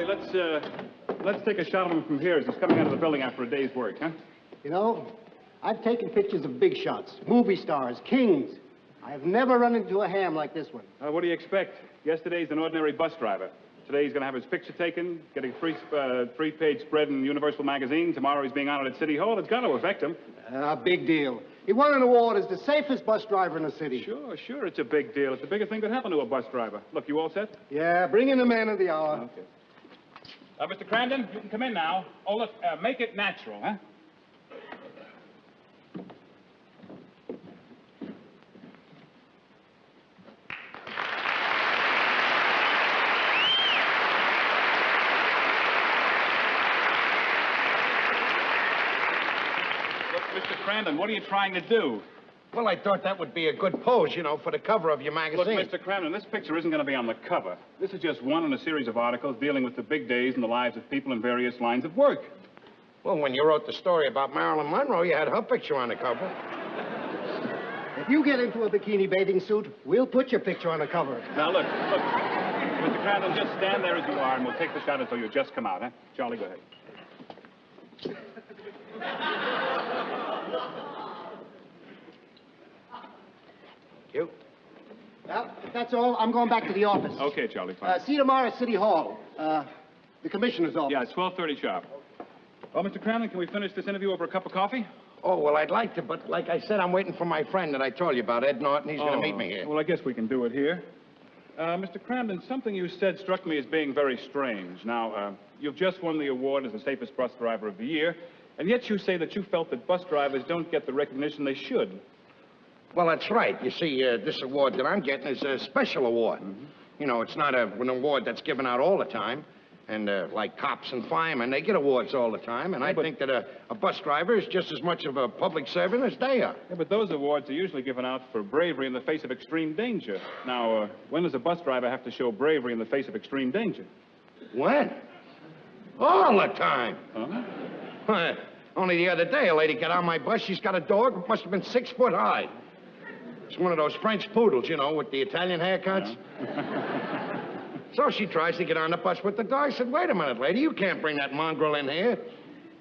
Charlie, let's take a shot of him from here as he's coming out of the building after a day's work, huh? You know, I've taken pictures of big shots, movie stars, kings. I've never run into a ham like this one. What do you expect? Yesterday's an ordinary bus driver. Today he's going to have his picture taken, getting a three-page spread in Universal Magazine. Tomorrow he's being honored at City Hall. It's got to affect him. Big deal. He won an award as the safest bus driver in the city. Sure, it's a big deal. It's the biggest thing that happened to a bus driver. Look, you all set? Yeah, bring in the man of the hour. Okay. Mr. Crandon, you can come in now. Oh, look, make it natural, huh? Mr. Crandon, what are you trying to do? Well, I thought that would be a good pose, you know, for the cover of your magazine. Look, Mr. Crandon, this picture isn't going to be on the cover. This is just one in a series of articles dealing with the big days in the lives of people in various lines of work. Well, when you wrote the story about Marilyn Monroe, you had her picture on the cover. If you get into a bikini bathing suit, we'll put your picture on the cover. Now, look. Mr. Crandon, just stand there as you are, and we'll take the shot until you just come out, huh? Charlie, go ahead. You? Well, if that's all, I'm going back to the office. Okay, Charlie, fine. See you tomorrow at City Hall. The commissioner's office. Yeah, it's 12:30 sharp. Well, Mr. Crandon, can we finish this interview over a cup of coffee? Oh, well, I'd like to, but like I said, I'm waiting for my friend that I told you about, Ed Norton. He's going to meet me here. Well, I guess we can do it here. Mr. Crandon, something you said struck me as being very strange. Now, you've just won the award as the safest bus driver of the year, and yet you say that you felt that bus drivers don't get the recognition they should. Well, that's right. You see, this award that I'm getting is a special award. Mm-hmm. You know, it's not an award that's given out all the time. And like cops and firemen, they get awards all the time. And I think that a bus driver is just as much of a public servant as they are. Yeah, but those awards are usually given out for bravery in the face of extreme danger. Now, when does a bus driver have to show bravery in the face of extreme danger? When? All the time. Huh? Only the other day, a lady got on my bus. She's got a dog that must have been 6 foot high. It's one of those French poodles, you know, with the Italian haircuts. Yeah. So she tries to get on the bus with the dog. I said, wait a minute, lady, you can't bring that mongrel in here.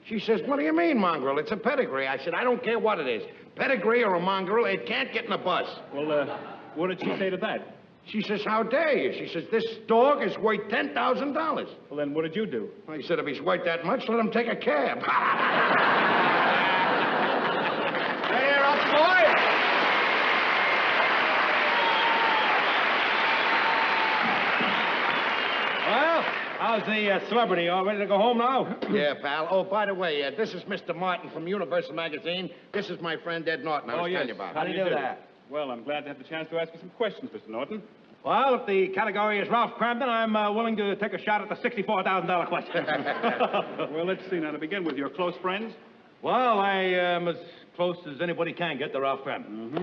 She says, what do you mean, mongrel? It's a pedigree. I said, I don't care what it is. Pedigree or a mongrel, it can't get in a bus. Well, what did she say to that? She says, how dare you? She says, this dog is worth $10,000. Well, then what did you do? I said, if he's worth that much, let him take a cab. There, up, boy! Well, how's the celebrity? All ready to go home now? Yeah, pal. Oh, by the way, this is Mr. Martin from Universal Magazine. This is my friend Ed Norton I was telling you about. How do you do that? Well, I'm glad to have the chance to ask you some questions, Mr. Norton. Well, if the category is Ralph Cramden, I'm willing to take a shot at the $64,000 question. Well, let's see. Now, to begin with, your close friends? Well, I am as close as anybody can get to Ralph Cramden.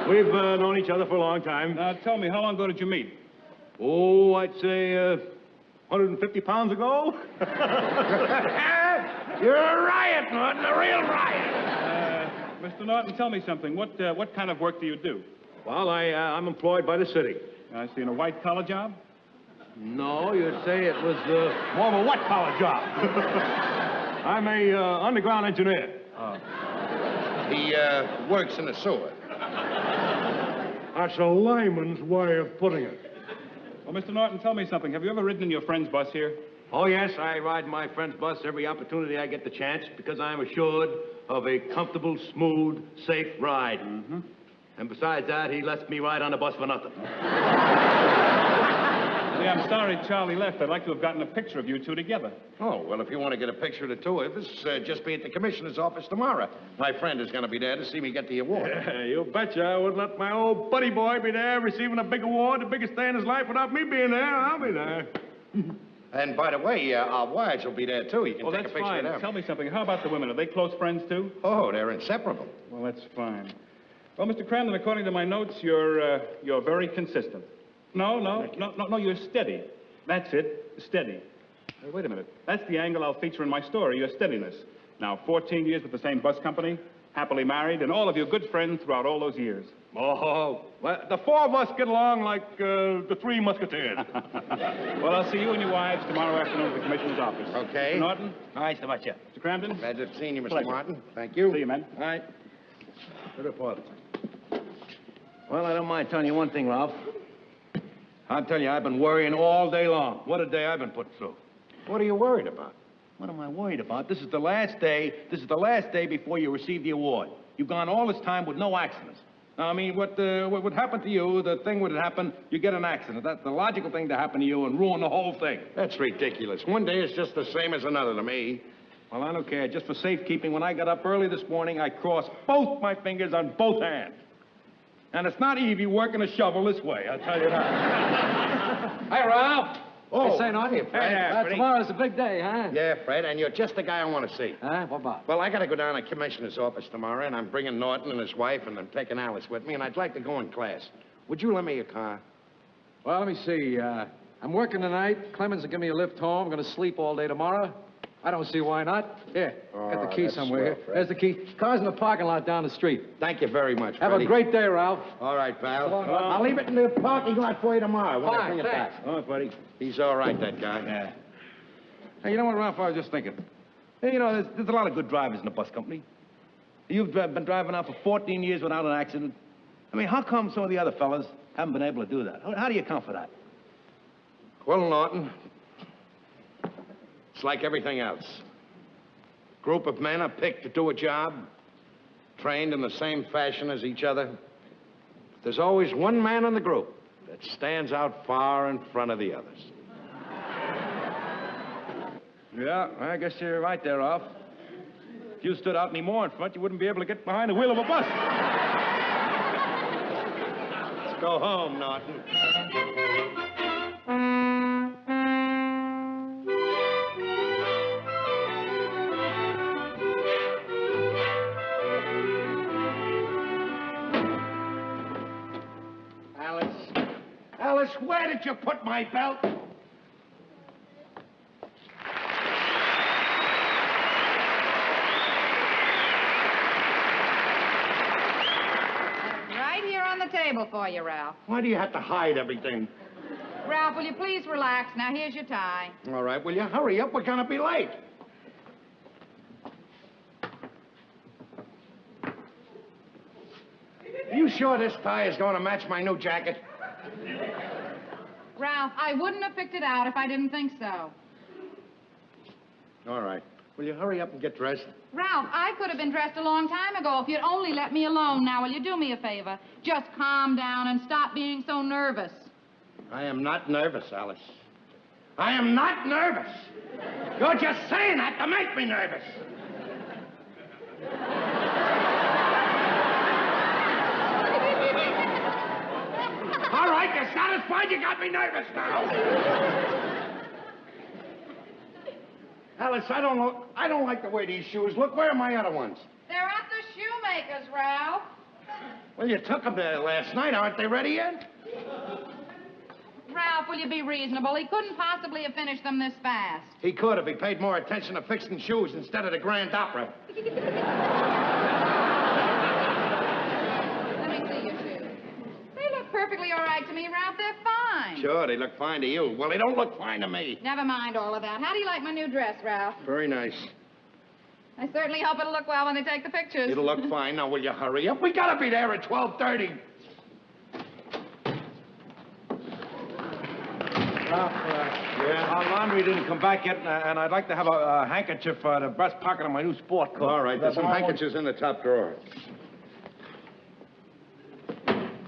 We've known each other for a long time. Now, tell me, how long ago did you meet? Oh, I'd say 150 pounds ago. You're a riot, Norton, a real riot. Mr. Norton, tell me something. What kind of work do you do? Well, I'm employed by the city. I see. In a white-collar job? No, you'd say it was more of a wet-collar job. I'm a underground engineer. He works in the sewer. That's a layman's way of putting it. Well, Mr. Norton, tell me something. Have you ever ridden in your friend's bus here? Oh, yes, I ride my friend's bus every opportunity I get the chance because I'm assured of a comfortable, smooth, safe ride. Mm-hmm. And besides that, he lets me ride on the bus for nothing. See, I'm sorry Charlie left. I'd like to have gotten a picture of you two together. Oh, well, if you want to get a picture of the two of us, just be at the commissioner's office tomorrow. My friend is going to be there to see me get the award. Yeah, you betcha I wouldn't let my old buddy boy be there receiving a big award, the biggest day in his life, without me being there. I'll be there. And by the way, our wives will be there, too. You can take a that's picture fine. of them. Tell me something. How about the women? Are they close friends, too? Oh, they're inseparable. Well, that's fine. Well, Mr. Crandon, according to my notes, you're very consistent. No, you're steady. That's it, steady. Hey, wait a minute. That's the angle I'll feature in my story, your steadiness. Now, 14 years with the same bus company, happily married, and all of you good friends throughout all those years. Oh, well, the four of us get along like the three musketeers. Well, I'll see you and your wives tomorrow afternoon at the commissioner's office. Okay. Mr. Norton? Nice to meet you. Mr. Crampton? Glad to have seen you, Mr. Pleasure. Martin. Thank you. See you, man. All right. Good report. Well, I don't mind telling you one thing, Ralph. I'll tell you, I've been worrying all day long. What a day I've been put through. What are you worried about? What am I worried about? This is the last day. This is the last day before you receive the award. You've gone all this time with no accidents. Now, I mean, what would happen to you, the thing would happen, you get an accident. That's the logical thing to happen to you and ruin the whole thing. That's ridiculous. One day is just the same as another to me. Well, I don't care. Just for safekeeping, when I got up early this morning, I crossed both my fingers on both hands. And it's not easy working a shovel this way, I'll tell you that. Hi, Ralph. Oh, Hey, St. Audrey, Fred. Tomorrow's a big day, huh? Yeah, Fred, and you're just the guy I want to see. Huh? What about? Well, I got to go down to the commissioner's office tomorrow, and I'm bringing Norton and his wife, and I'm taking Alice with me, and I'd like to go in class. Would you lend me your car? Well, let me see. I'm working tonight. Clemens will give me a lift home. I'm going to sleep all day tomorrow. I don't see why not. Here, got the key that's somewhere swell, here. Fred. There's the key. Car's in the parking lot down the street. Thank you very much, Have Freddie. a great day, Ralph. All right, pal. So long, Norton. I'll leave it in the parking lot for you tomorrow when I Fine, bring it thanks. back. All right, buddy. He's all right, that guy. Yeah. Hey, you know what, Ralph? I was just thinking. Hey, you know, there's a lot of good drivers in the bus company. You've been driving now for 14 years without an accident. I mean, how come some of the other fellas haven't been able to do that? How do you account for that? Well, Norton, it's like everything else. Group of men are picked to do a job, trained in the same fashion as each other. There's always one man in the group that stands out far in front of the others. Yeah, I guess you're right there, Ralph. If you stood out any more in front, you wouldn't be able to get behind the wheel of a bus. Let's go home, Norton. Alice, where did you put my belt? Right here on the table for you, Ralph. Why do you have to hide everything? Ralph, will you please relax? Now, here's your tie. All right, will you hurry up? We're gonna be late. Are you sure this tie is gonna match my new jacket? Ralph, I wouldn't have picked it out if I didn't think so. All right. Will you hurry up and get dressed? Ralph, I could have been dressed a long time ago if you'd only let me alone. Now, will you do me a favor? Just calm down and stop being so nervous. I am not nervous, Alice. I am not nervous. You're just saying that to make me nervous. All right, you're satisfied? You got me nervous now. Alice, I don't like the way these shoes look. Where are my other ones? They're at the shoemaker's, Ralph. Well, you took them there last night. Aren't they ready yet? Ralph, will you be reasonable? He couldn't possibly have finished them this fast. He could if he paid more attention to fixing shoes instead of the Grand Opera. Let me see your shoes. They look perfectly all right to me, Ralph. They're fine. Sure, they look fine to you. Well, they don't look fine to me. Never mind all of that. How do you like my new dress, Ralph? Very nice. I certainly hope it'll look well when they take the pictures. It'll look fine. Now, will you hurry up? We gotta be there at 12:30. Ralph, our laundry didn't come back yet, and I'd like to have a handkerchief for the breast pocket of my new sport coat. All right, there's some handkerchiefs in the top drawer.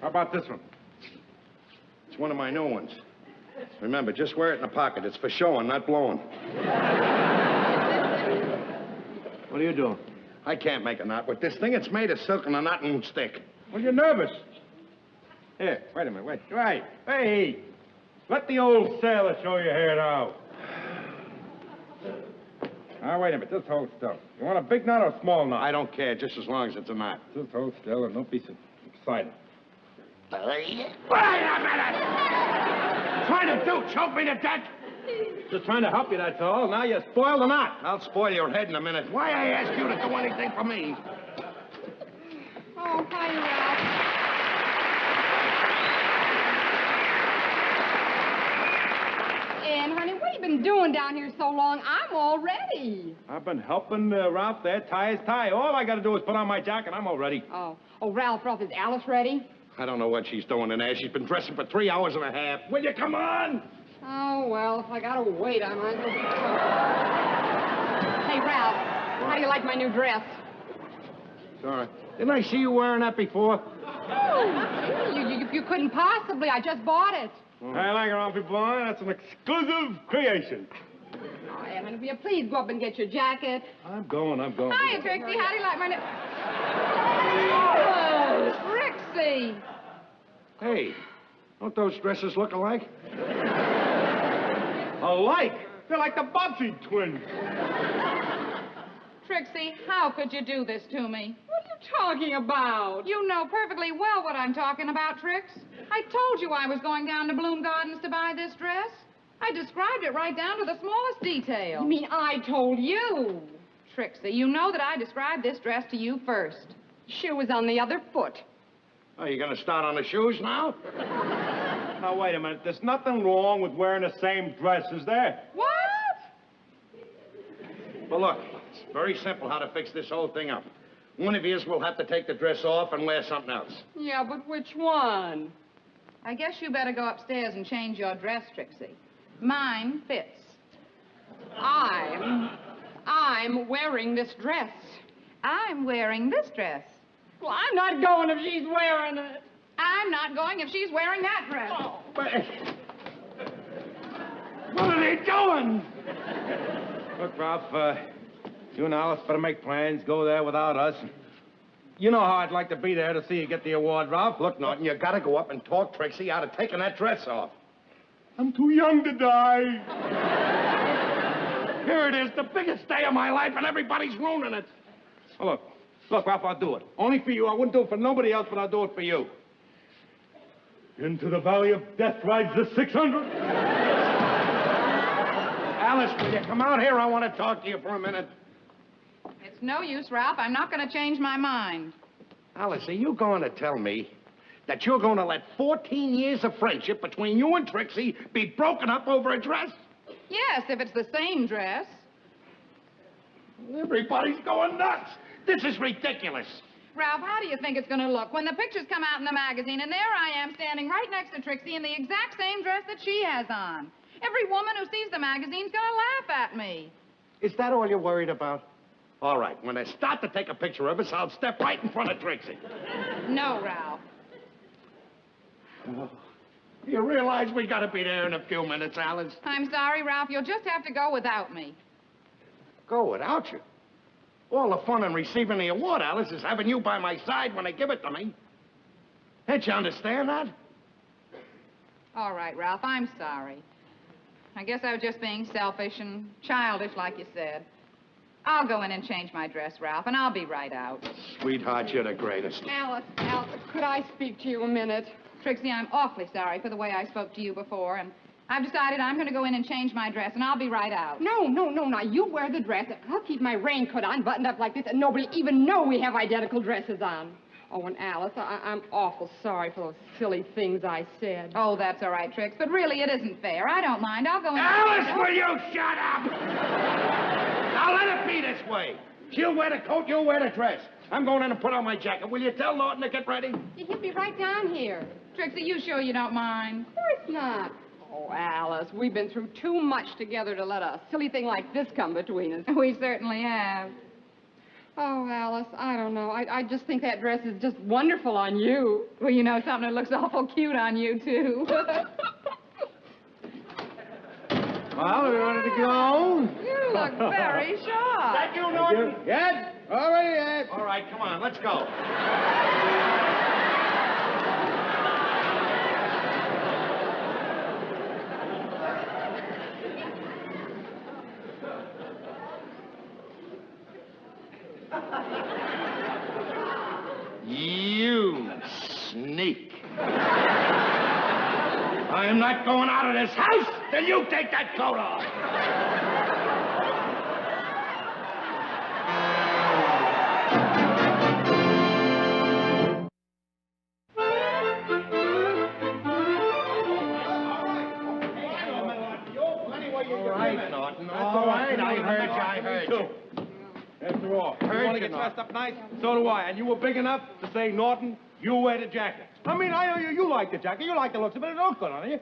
How about this one? It's one of my new ones. Remember, just wear it in the pocket. It's for showing, not blowing. What are you doing? I can't make a knot with this thing. It's made of silk and a knot won't stick. Well, you're nervous. Here, wait a minute, wait. Right. Hey, let the old sailor show you here now. Now, wait a minute. Just hold still. You want a big knot or a small knot? I don't care, just as long as it's a knot. Just hold still and don't be so excited. Wait a minute! Trying to do? Choke me to death? Just trying to help you, that's all. Now you spoil the knot. I'll spoil your head in a minute. Why I ask you to do anything for me? Oh, hi, Ralph. And, honey, what have you been doing down here so long? I'm all ready. I've been helping Ralph there, tie his tie. All I got to do is put on my jacket. I'm all ready. Oh, Ralph, is Alice ready? I don't know what she's doing in there. She's been dressing for 3 hours and a half. Will you come on? Oh, well, if I gotta wait, I might as well. Hey, Ralph, how do you like my new dress? Sorry. Didn't I see you wearing that before? Oh, you couldn't possibly. I just bought it. I like it, Ralphie boy. That's an exclusive creation. Oh, Evan, if you please go up and get your jacket. I'm going. Hiya, Trixie. How do you like my new... Oh, Trixie. Hey, don't those dresses look alike? Alike? They're like the Bobbsey twins. Trixie, how could you do this to me? What are you talking about? You know perfectly well what I'm talking about, Trix. I told you I was going down to Bloom Gardens to buy this dress. I described it right down to the smallest detail. You mean I told you? Trixie, you know that I described this dress to you first. Shoe was on the other foot. Oh, you gonna start on the shoes now? Now, wait a minute. There's nothing wrong with wearing the same dress, is there? What? Well, look, it's very simple how to fix this whole thing up. One of yous will have to take the dress off and wear something else. Yeah, but which one? I guess you better go upstairs and change your dress, Trixie. Mine fits. I'm wearing this dress. I'm wearing this dress. Well, I'm not going if she's wearing it. I'm not going if she's wearing that dress. Oh. But... what are they doing? Look, Ralph, you and Alice better make plans. Go there without us. You know how I'd like to be there to see you get the award, Ralph. Look, Norton, you gotta go up and talk Trixie out of taking that dress off. I'm too young to die. Here it is, the biggest day of my life, and everybody's ruining it. Oh, look, Ralph, I'll do it. Only for you. I wouldn't do it for nobody else, but I'll do it for you. Into the valley of death rides the 600. Alice, will you come out here? I want to talk to you for a minute. It's no use, Ralph. I'm not going to change my mind. Alice, are you going to tell me that you're going to let 14 years of friendship between you and Trixie be broken up over a dress? Yes, if it's the same dress. Everybody's going nuts. This is ridiculous. Ralph, how do you think it's going to look when the pictures come out in the magazine and there I am standing right next to Trixie in the exact same dress that she has on? Every woman who sees the magazine's going to laugh at me. Is that all you're worried about? All right, when they start to take a picture of us, I'll step right in front of Trixie. No, Ralph. Oh. You realize we got to be there in a few minutes, Alice? I'm sorry, Ralph. You'll just have to go without me. Go without you? All the fun in receiving the award, Alice, is having you by my side when they give it to me. Can't you understand that? All right, Ralph. I'm sorry. I guess I was just being selfish and childish, like you said. I'll go in and change my dress, Ralph, and I'll be right out. Sweetheart, you're the greatest. Alice, could I speak to you a minute? Trixie, I'm awfully sorry for the way I spoke to you before, and I've decided I'm going to go in and change my dress, and I'll be right out. No. Now, you wear the dress. I'll keep my raincoat on, buttoned up like this, and nobody even know we have identical dresses on. Oh, and Alice, I'm awful sorry for those silly things I said. Oh, that's all right, Trix, but really it isn't fair. I don't mind. I'll go in... Alice, will you shut up? Now let it be this way. She'll wear the coat, you'll wear the dress. I'm going in and put on my jacket. Will you tell Norton to get ready? He'll be right down here. Trixie, you sure you don't mind? Of course not. Oh, Alice, we've been through too much together to let a silly thing like this come between us. We certainly have. Oh, Alice, I don't know. I just think that dress is just wonderful on you. Well, you know something that looks awful cute on you, too. Well, are we ready to go? You look very sharp. Thank you, Norton. Yes? All right, yes. All right, come on, let's go. You sneak. I am not going out of this house till you take that coat off. dressed up nice. So do I. And you were big enough to say, Norton, you wear the jacket. I mean, I know you like the jacket. You like the looks of it. It looked good on you.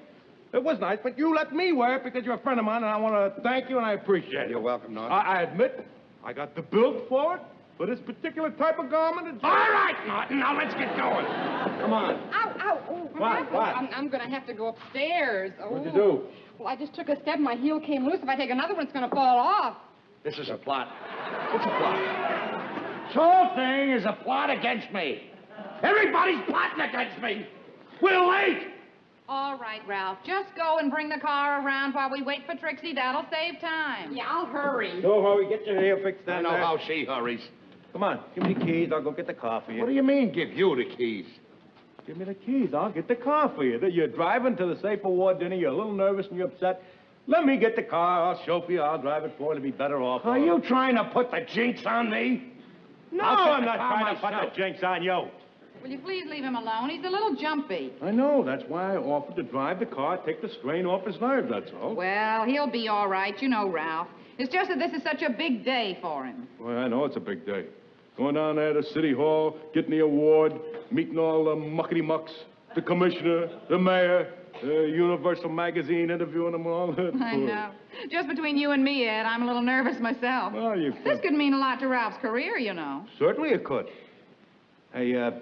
It was nice, but you let me wear it because you're a friend of mine, and I want to thank you, and I appreciate it. You're welcome, Norton. I admit, I got the build for it, for this particular type of garment. All right, Norton, now let's get going. Come on. Ow, ow, oh, What? I'm going to have to go upstairs. Oh. What'd you do? Well, I just took a step and my heel came loose. If I take another one, it's going to fall off. This is a plot. What's a plot? This whole thing is a plot against me. Everybody's plotting against me. We're late. All right, Ralph. Just go and bring the car around while we wait for Trixie. That'll save time. Yeah, I'll hurry. So, Hurry, get your hair fixed I down know there. how she hurries. Come on, give me the keys. I'll go get the car for you. What do you mean, give you the keys? Give me the keys. I'll get the car for you. You're driving to the Safe Award dinner. You're a little nervous and you're upset. Let me get the car. I'll chauffeur you. I'll drive it for you to be better off. Are you trying to put the jinx on me? No, I'll take I'm the not car trying to put myself. the jinx on you. Will you please leave him alone? He's a little jumpy. I know. That's why I offered to drive the car, take the strain off his nerves, that's all. Well, he'll be all right. You know, Ralph. It's just that this is such a big day for him. Well, I know it's a big day. Going down there to City Hall, getting the award, meeting all the muckety-mucks, the commissioner, the mayor, Universal Magazine, interviewing them and all that. I know. Just between you and me, Ed, I'm a little nervous myself. Well, you This could mean a lot to Ralph's career, you know. Certainly it could. Hey, I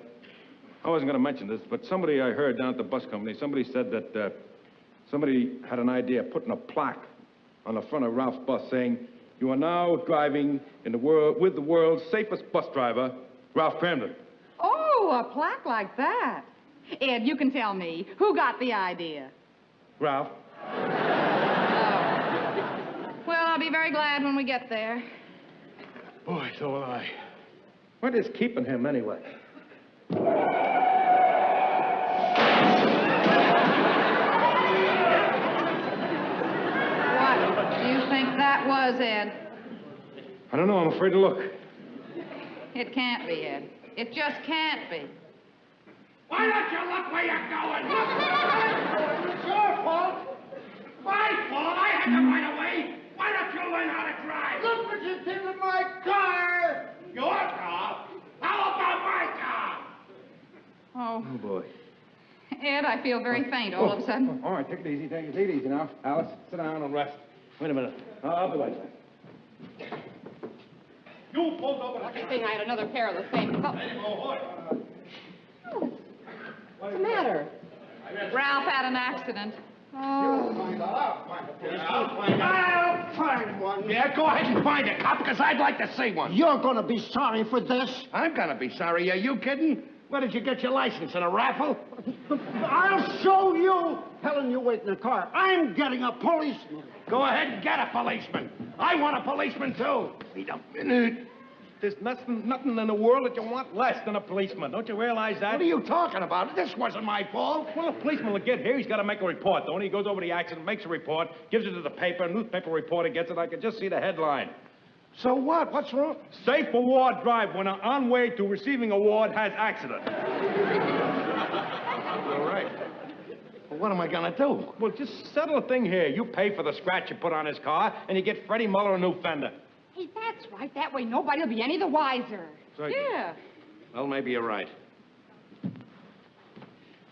wasn't going to mention this, but somebody I heard down at the bus company, somebody said that somebody had an idea of putting a plaque on the front of Ralph's bus saying, "You are now driving in the world with the world's safest bus driver, Ralph Cramden." Oh, a plaque like that. Ed, you can tell me. Who got the idea? Ralph? Oh. Well, I'll be very glad when we get there. Boy, so will I. What is keeping him anyway? What do you think that was, Ed? I don't know. I'm afraid to look. It can't be, Ed. It just can't be. Why don't you look where you're going? It's your fault. My fault. I had the right of way. Why don't you learn how to drive? Look what you did with my car. Your car? How about my car? Oh, Oh, boy. Ed, I feel very faint all of a sudden. All right, take it easy. Take it easy now. Alice, sit down and rest. Wait a minute. I'll be right back. You pulled over Lucky thing I had another pair of the same color. What's the matter? Ralph had an accident. Oh. I'll find one. Yeah, go ahead and find a cop, because I'd like to see one. You're gonna be sorry for this. I'm gonna be sorry. Are you kidding? Where did you get your license? In a raffle? I'll show you. Helen, you wait in the car. I'm getting a policeman. Go ahead and get a policeman. I want a policeman, too. Wait a minute. There's nothing in the world that you want less than a policeman. Don't you realize that? What are you talking about? This wasn't my fault. Well, a policeman will get here. He's got to make a report, don't he? He goes over the accident, makes a report, gives it to the paper. A newspaper reporter gets it. I can just see the headline. So what? What's wrong? Safe Award Drive winner on way to receiving award has accident. All right. Well, what am I gonna do? Well, just settle a thing here. You pay for the scratch you put on his car, and you get Freddie Muller a new fender. Hey, that's right. That way nobody will be any the wiser. Yeah. Well, maybe you're right.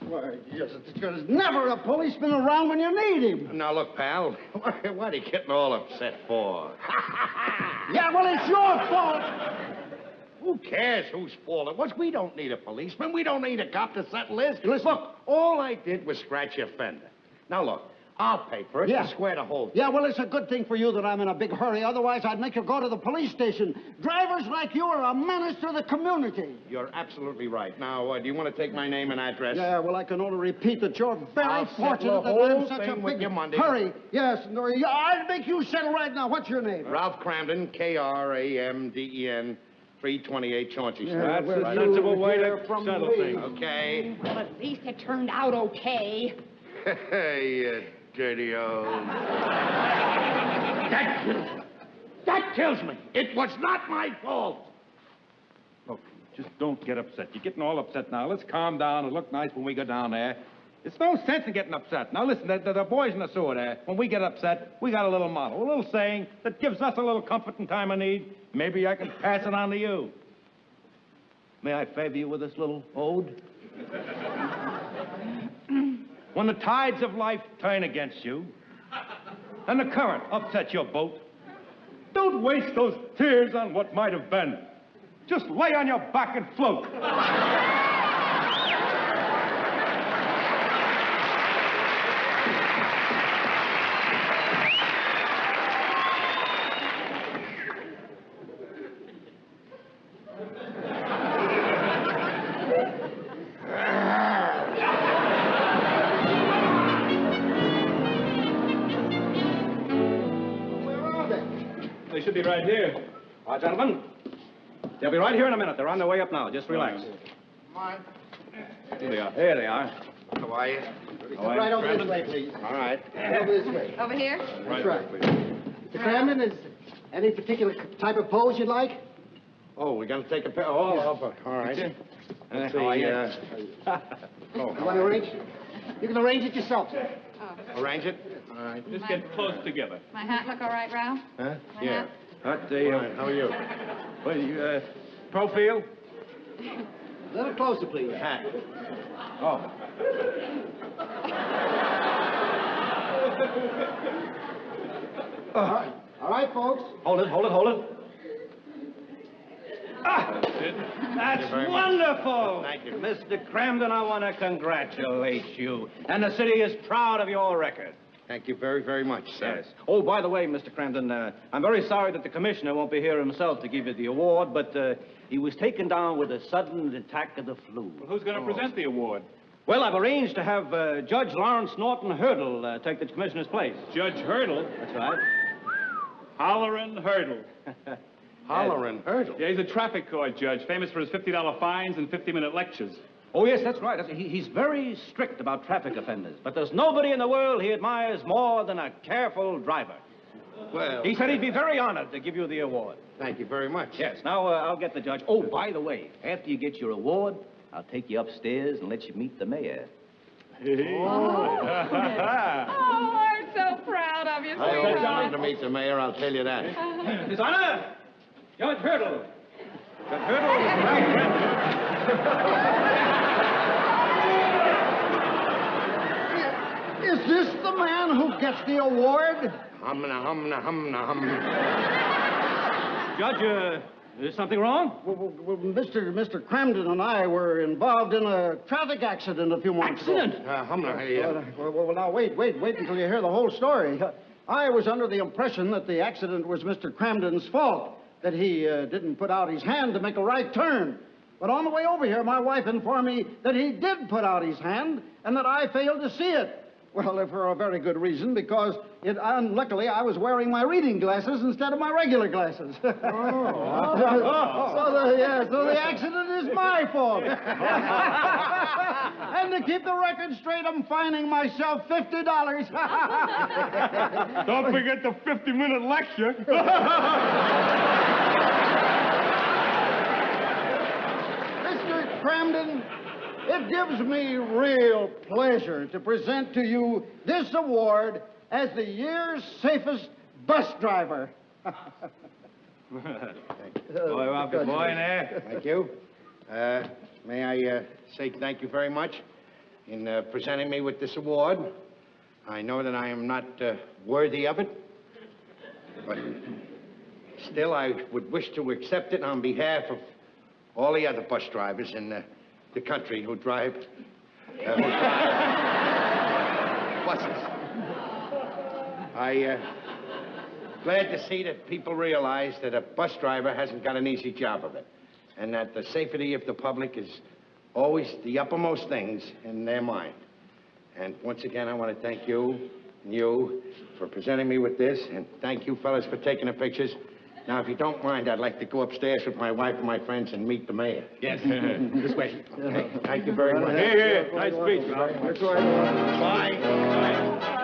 Why, yes, there's never a policeman around when you need him. Now, look, pal. What are you getting all upset for? Yeah, well, it's your fault. Who cares whose fault it was? We don't need a policeman. We don't need a cop to settle this. Listen, look, all I did was scratch your fender. Now, look, I'll pay for it. Yeah. To square the whole thing. Yeah, well, it's a good thing for you that I'm in a big hurry. Otherwise, I'd make you go to the police station. Drivers like you are a menace to the community. You're absolutely right. Now, do you want to take my name and address? Yeah, well, I can only repeat that you're very I'll settle fortunate the that I'm whole such a thing with big you Monday. hurry. Yes, no, yeah, I'll make you settle right now. What's your name? Ralph Cramden, Kramden, 328 Chauncey Street. That's well, a you sensible way hear to from settle me. things. Okay. Well, at least it turned out okay. Hey, you dirty old... That kills me. It was not my fault. Look, just don't get upset. You're getting all upset now. Let's calm down and look nice when we go down there. There's no sense in getting upset. Now, listen, the boys in the sewer there, when we get upset, we got a little motto, a little saying that gives us a little comfort in time of need. Maybe I can pass it on to you. may I favor you with this little ode? When the tides of life turn against you, and the current upsets your boat, don't waste those tears on what might have been. Just lay on your back and float. They should be right here. All right, gentlemen. They'll be right here in a minute. They're on their way up now. Just relax. Come on. Here they are. There they are. How are you? Right over this way, please. All right. Over this way. Over here? That's right. Mr. Cramden, is any particular type of pose you'd like? Oh, we're going to take a picture. Oh, all right. Let's see. How are you? You want to arrange? You can arrange it yourself, sir. Arrange it? All right. Just get close together. My hat look all right, Ralph? Huh? My Yeah. hat? What, All right, how are you? what, you, profile? A little closer, please. Hat. Oh. All right, folks. Hold it. Ah! That's it. That's very much. wonderful! Thank you. Mr. Cramden, I want to congratulate you. And the city is proud of your record. Thank you very, very much, sir. Yes. Oh, by the way, Mr. Cramden, I'm very sorry that the commissioner won't be here himself to give you the award, but he was taken down with a sudden attack of the flu. Well, who's going to present the award? Well, I've arranged to have Judge Lawrence Norton Hurdle take the commissioner's place. Judge Hurdle. That's right. Hollerin' Hurdle. Hollering Hurdle. Yeah, he's a traffic court judge, famous for his $50 fines and 50-minute lectures. Oh, yes, that's right. He's very strict about traffic offenders, but there's nobody in the world he admires more than a careful driver. Well, He said he'd be very honored to give you the award. thank you very much. Yes, now I'll get the judge. Oh, by the way, after you get your award, I'll take you upstairs and let you meet the mayor. Oh, I'm so proud of you. So I always proud. wanted to meet the mayor, I'll tell you that. His Honor, Judge Hurdle. Judge Hurdle is Is this the man who gets the award? Humna, humna, humna, hum. Judge, is something wrong? Well, Mr. Cramden and I were involved in a traffic accident a few months ago. Accident? Humna, yeah. Well, now, wait until you hear the whole story. I was under the impression that the accident was Mr. Cramden's fault, that he didn't put out his hand to make a right turn. But on the way over here, my wife informed me that he did put out his hand and that I failed to see it. Well, for a very good reason, because unluckily I was wearing my reading glasses instead of my regular glasses. So the accident is my fault. And to keep the record straight, I'm fining myself $50. Don't forget the 50-minute lecture. Mr. Cramden, it gives me real pleasure to present to you this award as the year's safest bus driver. Boy, Ralph, good boy in there. Thank you. May I say thank you very much in presenting me with this award. I know that I am not worthy of it, but still I would wish to accept it on behalf of all the other bus drivers in the country who drive buses. Glad to see that people realize that a bus driver hasn't got an easy job of it, and that the safety of the public is always the uppermost things in their mind. And once again, I want to thank you and you for presenting me with this, and thank you fellas for taking the pictures. Now, if you don't mind, I'd like to go upstairs with my wife and my friends and meet the mayor. Yes, this way. Okay, thank you very much. Here. Nice speech, Ralph. Bye.